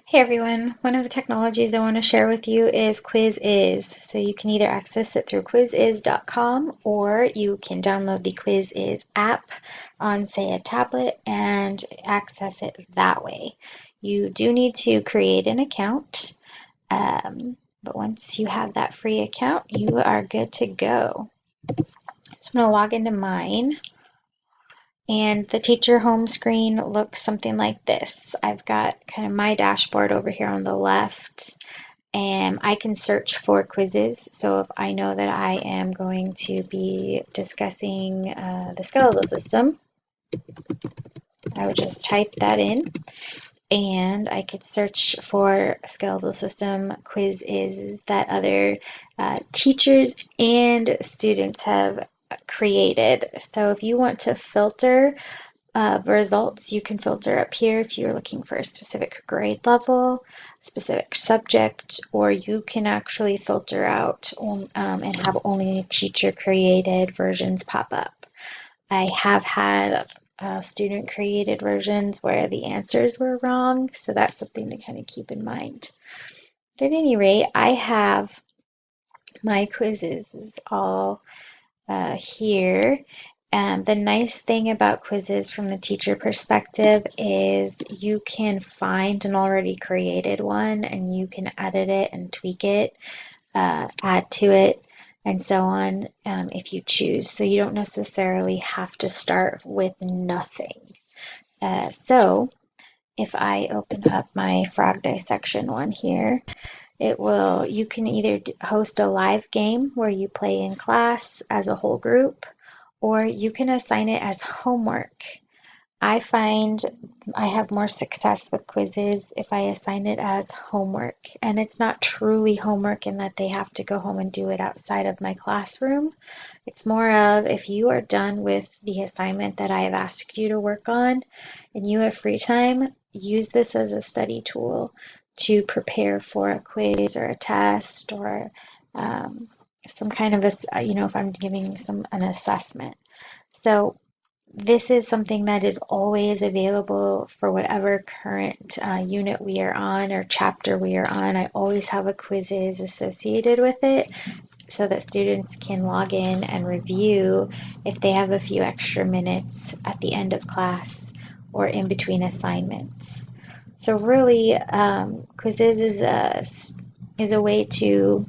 Hey everyone, one of the technologies I want to share with you is Quizizz. So you can either access it through quizizz.com or you can download the Quizizz app on, say, a tablet and access it that way. You do need to create an account, but once you have that free account, you are good to go. So I'm going to log into mine. And the teacher home screen looks something like this. I've got kind of my dashboard over here on the left, and I can search for quizzes. So if I know that I am going to be discussing the skeletal system, I would just type that in, and I could search for skeletal system quizzes that other teachers and students have created. So if you want to filter results, you can filter up here if you're looking for a specific grade level, specific subject, or you can actually filter out and have only teacher created versions pop up. I have had student created versions where the answers were wrong, so that's something to kind of keep in mind. But at any rate, I have my quizzes all here. And the nice thing about quizzes from the teacher perspective is you can find an already created one and you can edit it and tweak it, add to it, and so on if you choose. So you don't necessarily have to start with nothing. So if I open up my frog dissection one here, you can either host a live game where you play in class as a whole group, or you can assign it as homework. I find I have more success with quizzes if I assign it as homework. And it's not truly homework in that they have to go home and do it outside of my classroom. It's more of if you are done with the assignment that I have asked you to work on and you have free time, use this as a study tool to prepare for a quiz or a test or some kind of if I'm giving an assessment. So this is something that is always available for whatever current unit we are on or chapter we are on. I always have a quizzes associated with it so that students can log in and review if they have a few extra minutes at the end of class or in between assignments. So really, Quizizz is a way to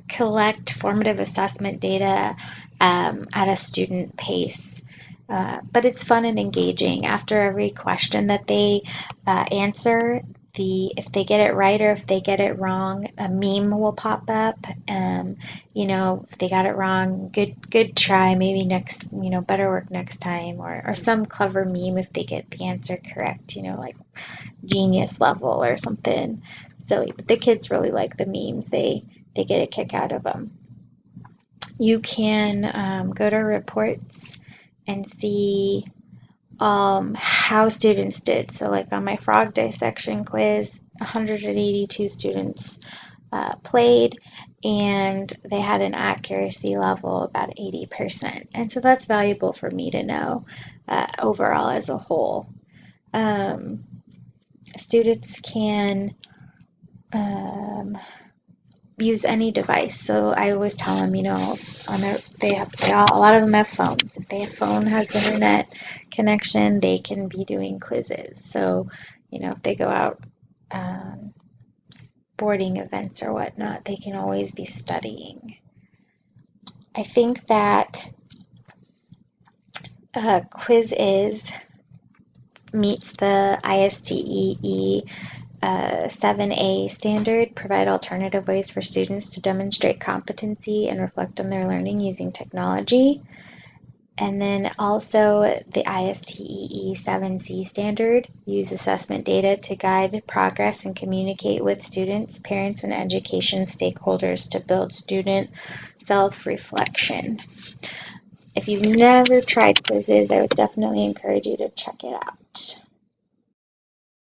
collect formative assessment data at a student pace. But it's fun and engaging. After every question that they answer, if they get it right or if they get it wrong, a meme will pop up. If they got it wrong, good try. Maybe next, better work next time, or some clever meme if they get the answer correct. Like genius level or something silly. But the kids really like the memes. They get a kick out of them. You can go to reports and see how students did. So like on my frog dissection quiz, 182 students played and they had an accuracy level about 80%. And so that's valuable for me to know overall as a whole. Students can use any device. So I always tell them, a lot of them have phones. If their phone has internet connection, they can be doing quizzes. So, if they go out sporting events or whatnot, they can always be studying. I think that Quizizz meets the ISTEE 7A standard, provide alternative ways for students to demonstrate competency and reflect on their learning using technology. And then also the ISTEE 7C standard, use assessment data to guide progress and communicate with students, parents, and education stakeholders to build student self-reflection. If you've never tried quizzes, I would definitely encourage you to check it out.